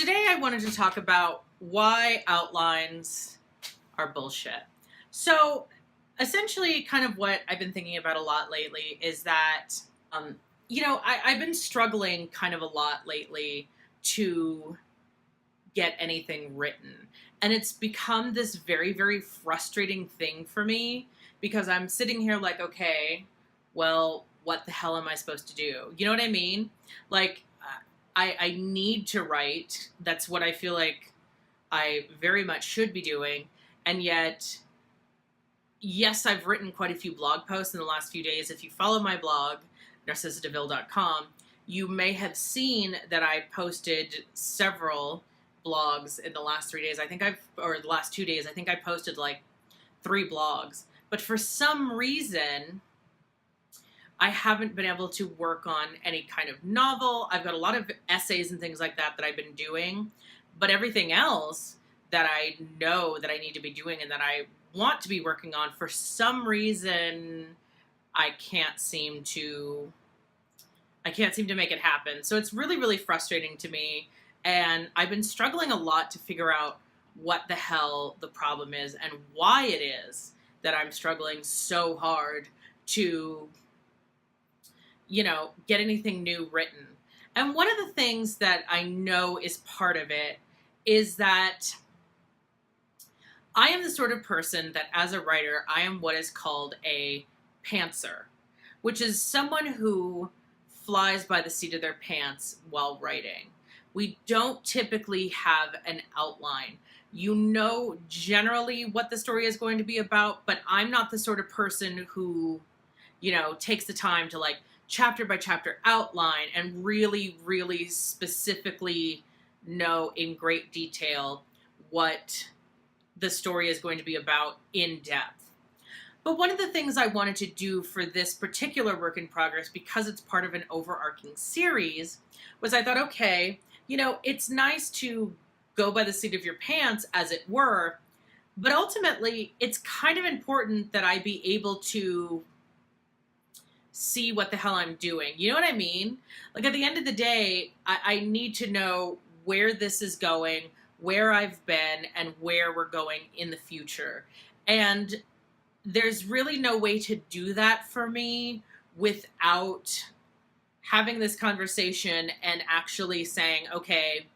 Today I wanted to talk about why outlines are bullshit. So essentially kind of what I've been thinking about a lot lately is that, I've been struggling kind of a lot lately to get anything written. And it's become this very, very frustrating thing for me because I'm sitting here like, okay, well, what the hell am I supposed to do? You know what I mean? Like, I need to write. That's what I feel like I very much should be doing. And yet, yes, I've written quite a few blog posts in the last few days. If you follow my blog, narcissadeville.com, you may have seen that I posted several blogs in the last 3 days. The last 2 days, I think I posted like 3 blogs. But for some reason, I haven't been able to work on any kind of novel. I've got a lot of essays and things like that I've been doing, but everything else that I know that I need to be doing and that I want to be working on, for some reason, I can't seem to make it happen. So it's really, really frustrating to me. And I've been struggling a lot to figure out what the hell the problem is and why it is that I'm struggling so hard to get anything new written. And one of the things that I know is part of it is that I am the sort of person that as a writer, I am what is called a pantser, which is someone who flies by the seat of their pants while writing. We don't typically have an outline. You know generally what the story is going to be about, but I'm not the sort of person who, takes the time to like chapter by chapter outline and really, really specifically know in great detail what the story is going to be about in depth. But one of the things I wanted to do for this particular work in progress, because it's part of an overarching series, was I thought, okay, it's nice to go by the seat of your pants, as it were, but ultimately it's kind of important that I be able to see what the hell I'm doing. You know what I mean? Like at the end of the day, I need to know where this is going, where I've been, and where we're going in the future. And there's really no way to do that for me without having this conversation and actually saying, okay,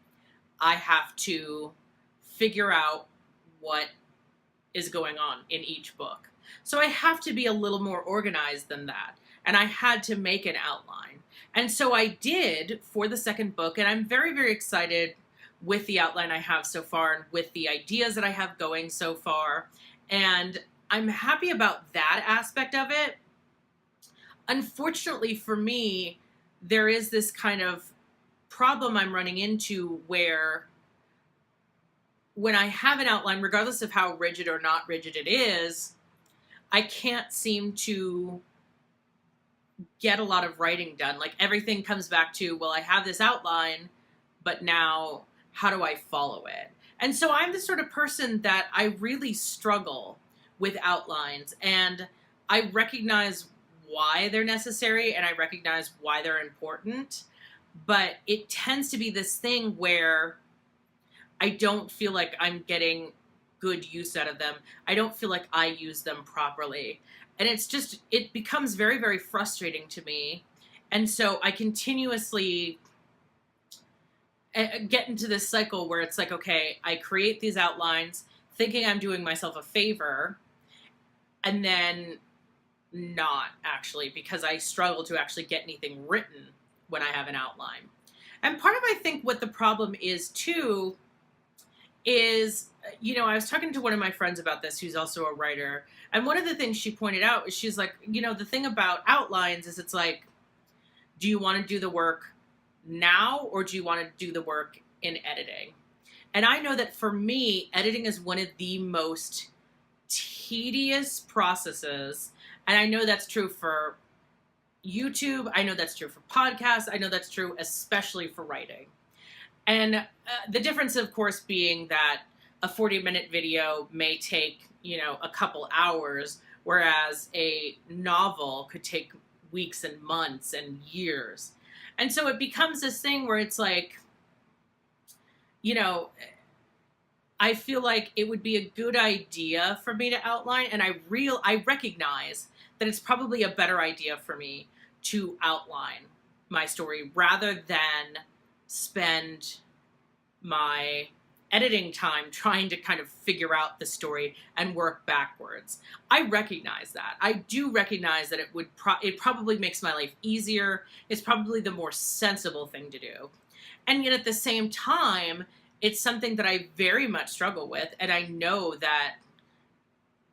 I have to figure out what is going on in each book. So I have to be a little more organized than that. And I had to make an outline. And so I did for the second book, and I'm very, very excited with the outline I have so far and with the ideas that I have going so far. And I'm happy about that aspect of it. Unfortunately for me, there is this kind of problem I'm running into where when I have an outline, regardless of how rigid or not rigid it is, I can't seem to get a lot of writing done. Like everything comes back to, well, I have this outline, but now how do I follow it? And so I'm the sort of person that I really struggle with outlines, and I recognize why they're necessary and I recognize why they're important, but it tends to be this thing where I don't feel like I'm getting good use out of them. I don't feel like I use them properly. And it becomes very, very frustrating to me. And so I continuously get into this cycle where it's like, okay, I create these outlines thinking I'm doing myself a favor, and then not actually, because I struggle to actually get anything written when I have an outline. And part of, I think, what the problem is too is, I was talking to one of my friends about this who's also a writer, and one of the things she pointed out is she's like, the thing about outlines is it's like, do you want to do the work now or do you want to do the work in editing? And I know that for me, editing is one of the most tedious processes, and I know that's true for YouTube, I know that's true for podcasts, I know that's true especially for writing. And the difference, of course, being that a 40-minute video may take, a couple hours, whereas a novel could take weeks and months and years. And so it becomes this thing where it's like, you know, I feel like it would be a good idea for me to outline, and I recognize that it's probably a better idea for me to outline my story rather than spend my editing time trying to kind of figure out the story and work backwards. I recognize that. I do recognize that it probably makes my life easier. It's probably the more sensible thing to do. And yet at the same time, it's something that I very much struggle with, and I know that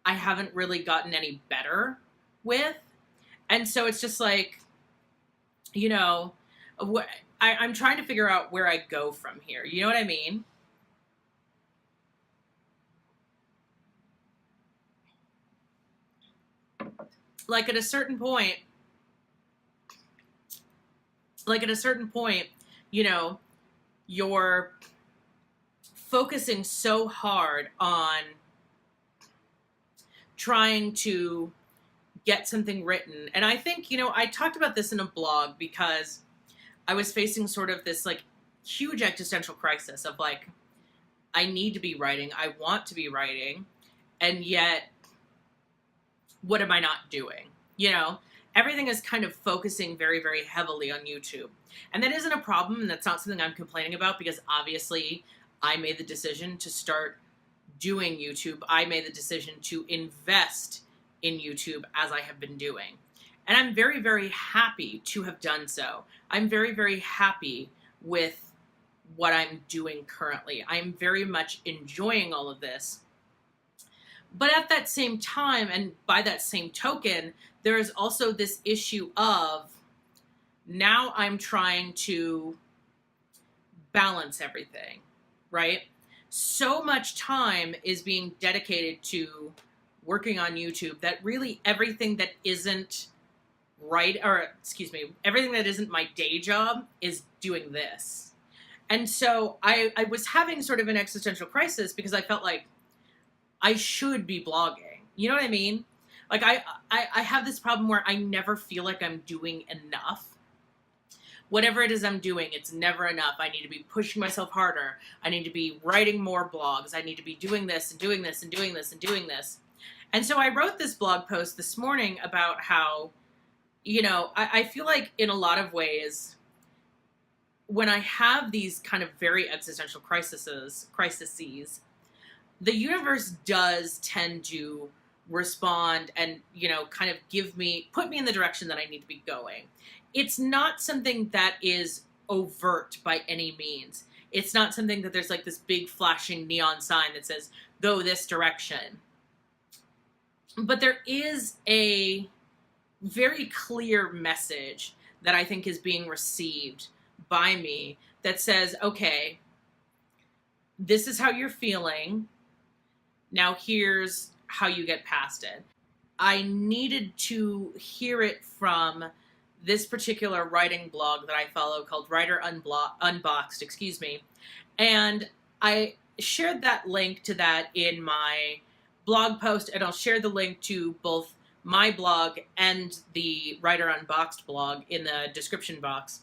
I haven't really gotten any better with. And so it's just like, you know, I'm trying to figure out where I go from here. You know what I mean? Like at a certain point, you know, you're focusing so hard on trying to get something written. And I think, you know, I talked about this in a blog because I was facing sort of this like huge existential crisis of like, I need to be writing. I want to be writing. And yet, what am I not doing? You know, everything is kind of focusing very, very heavily on YouTube. And that isn't a problem. And that's not something I'm complaining about because obviously I made the decision to start doing YouTube. I made the decision to invest in YouTube as I have been doing. And I'm very, very happy to have done so. I'm very, very happy with what I'm doing currently. I'm very much enjoying all of this. But at that same time, and by that same token, there is also this issue of now I'm trying to balance everything, right? So much time is being dedicated to working on YouTube that really everything that isn't everything that isn't my day job is doing this. And so I was having sort of an existential crisis because I felt like I should be blogging. You know what I mean? Like I have this problem where I never feel like I'm doing enough. Whatever it is I'm doing, it's never enough. I need to be pushing myself harder. I need to be writing more blogs. I need to be doing this and doing this and doing this and doing this. And so I wrote this blog post this morning about how, you know, I feel like in a lot of ways, when I have these kind of very existential crises, the universe does tend to respond and, you know, kind of put me in the direction that I need to be going. It's not something that is overt by any means. It's not something that there's like this big flashing neon sign that says, go this direction. But there is a very clear message that I think is being received by me that says, okay, this is how you're feeling. Now here's how you get past it. I needed to hear it from this particular writing blog that I follow called Writer Unboxed, and I shared that link to that in my blog post, and I'll share the link to both my blog and the Writer Unboxed blog in the description box.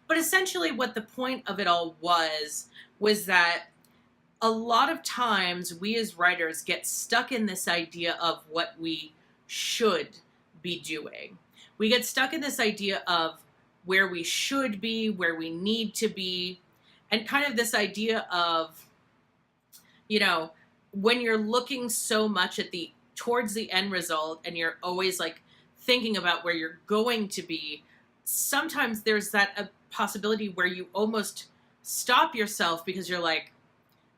But essentially what the point of it all was that a lot of times we as writers get stuck in this idea of what we should be doing. We get stuck in this idea of where we should be, where we need to be, and kind of this idea of, you know, when you're looking so much towards the end result and you're always like thinking about where you're going to be, sometimes there's that a possibility where you almost stop yourself because you're like,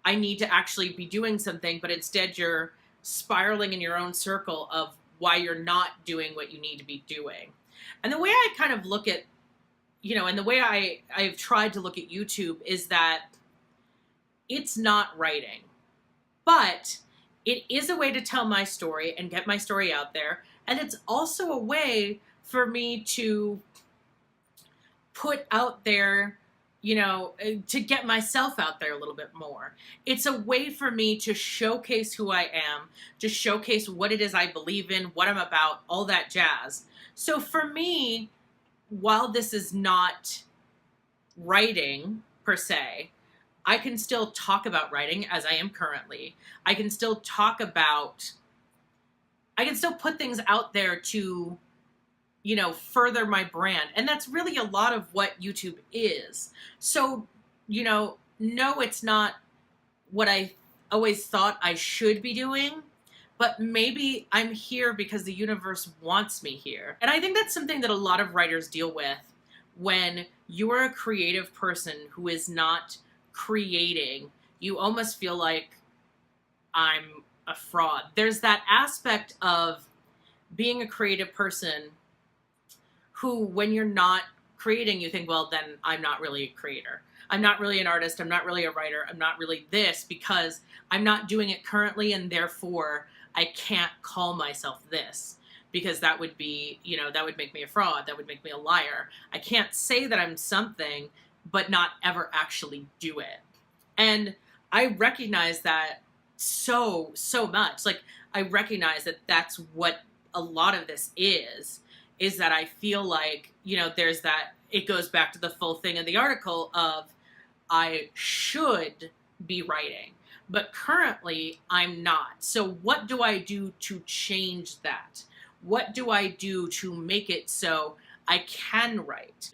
I need to actually be doing something, but instead you're spiraling in your own circle of why you're not doing what you need to be doing. And the way I kind of look at, you know, and the way I've tried to look at YouTube is that it's not writing, but it is a way to tell my story and get my story out there. And it's also a way for me to put out there, you know, to get myself out there a little bit more. It's a way for me to showcase who I am, to showcase what it is I believe in, what I'm about, all that jazz. So for me, while this is not writing per se, I can still talk about writing as I am currently. I can still talk about, I can still put things out there to, you know, further my brand. And that's really a lot of what YouTube is. So, you know, no, it's not what I always thought I should be doing, but maybe I'm here because the universe wants me here. And I think that's something that a lot of writers deal with when you're a creative person who is not creating. You almost feel like I'm a fraud. There's that aspect of being a creative person who, when you're not creating, you think, well, then I'm not really a creator. I'm not really an artist. I'm not really a writer. I'm not really this because I'm not doing it currently, and therefore I can't call myself this because that would be, you know, that would make me a fraud. That would make me a liar. I can't say that I'm something but not ever actually do it. And I recognize that so much. Like, I recognize that that's what a lot of this is that I feel like, you know, there's that, it goes back to the full thing in the article of I should be writing, but currently I'm not. So what do I do to change that? What do I do to make it so I can write?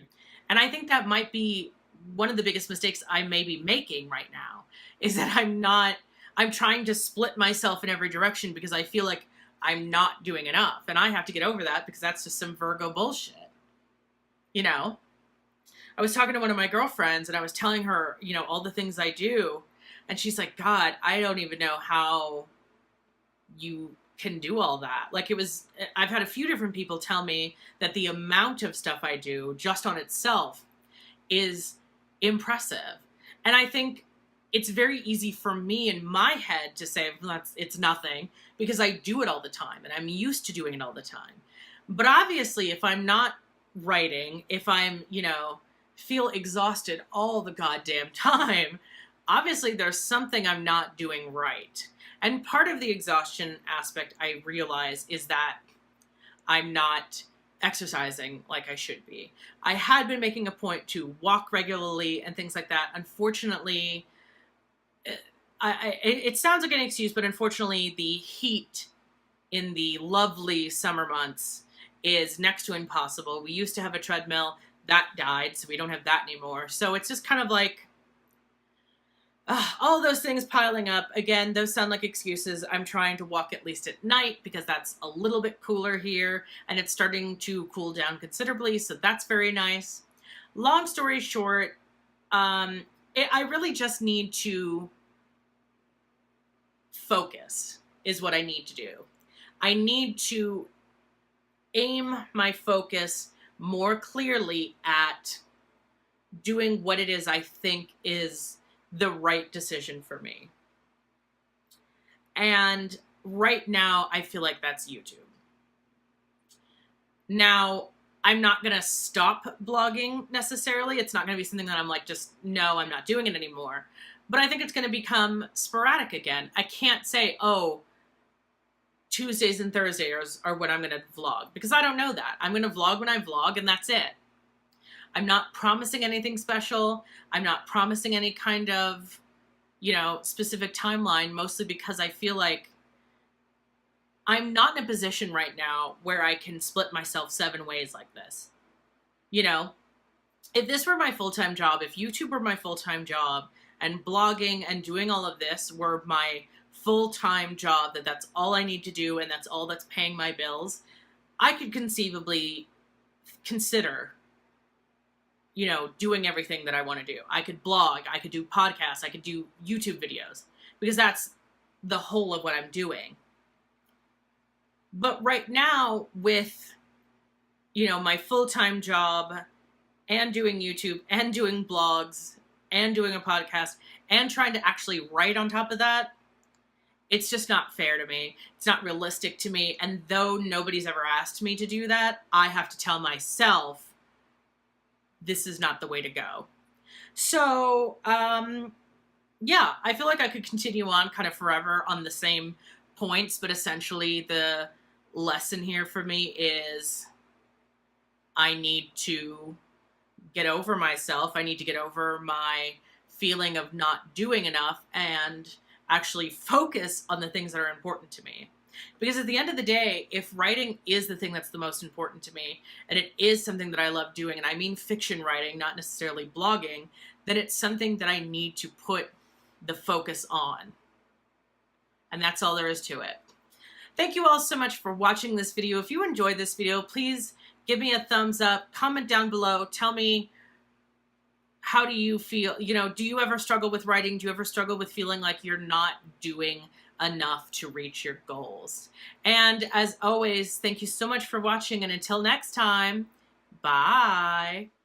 And I think that might be one of the biggest mistakes I may be making right now, is that I'm trying to split myself in every direction because I feel like I'm not doing enough. And I have to get over that because that's just some Virgo bullshit. You know? I was talking to one of my girlfriends and I was telling her, you know, all the things I do. And she's like, God, I don't even know how you can do all that. Like, I've had a few different people tell me that the amount of stuff I do just on itself is impressive. And I think it's very easy for me in my head to say, well, it's nothing, because I do it all the time and I'm used to doing it all the time. But obviously, if I'm not writing, if I'm, you know, feel exhausted all the goddamn time, obviously there's something I'm not doing right. And part of the exhaustion aspect, I realize, is that I'm not exercising like I should be. I had been making a point to walk regularly and things like that. Unfortunately, it sounds like an excuse, but unfortunately the heat in the lovely summer months is next to impossible. We used to have a treadmill that died, so we don't have that anymore. So it's just kind of like all those things piling up. Again, those sound like excuses. I'm trying to walk at least at night because that's a little bit cooler here and it's starting to cool down considerably. So that's very nice. Long story short, I really just need to focus is what I need to do. I need to aim my focus more clearly at doing what it is I think is the right decision for me. And right now, I feel like that's YouTube. Now, I'm not going to stop blogging necessarily. It's not going to be something that I'm like, just, no, I'm not doing it anymore. But I think it's going to become sporadic again. I can't say, oh, Tuesdays and Thursdays are when I'm going to vlog, because I don't know that. I'm going to vlog when I vlog, and that's it. I'm not promising anything special. I'm not promising any kind of, you know, specific timeline, mostly because I feel like I'm not in a position right now where I can split myself 7 ways like this. You know, if this were my full-time job, if YouTube were my full-time job, and blogging and doing all of this were my full-time job, that's all I need to do and that's all that's paying my bills, I could conceivably consider, you know, doing everything that I want to do. I could blog, I could do podcasts, I could do YouTube videos, because that's the whole of what I'm doing. But right now, with, you know, my full-time job and doing YouTube and doing blogs and doing a podcast and trying to actually write on top of that, it's just not fair to me. It's not realistic to me. And though nobody's ever asked me to do that, I have to tell myself this is not the way to go. So, yeah, I feel like I could continue on kind of forever on the same points, but essentially the lesson here for me is I need to get over myself. I need to get over my feeling of not doing enough and actually focus on the things that are important to me. Because at the end of the day, if writing is the thing that's the most important to me, and it is something that I love doing, and I mean fiction writing, not necessarily blogging, then it's something that I need to put the focus on. And that's all there is to it. Thank you all so much for watching this video. If you enjoyed this video, please give me a thumbs up, comment down below, tell me, how do you feel? You know, do you ever struggle with writing? Do you ever struggle with feeling like you're not doing enough to reach your goals? And as always, thank you so much for watching, and until next time, bye.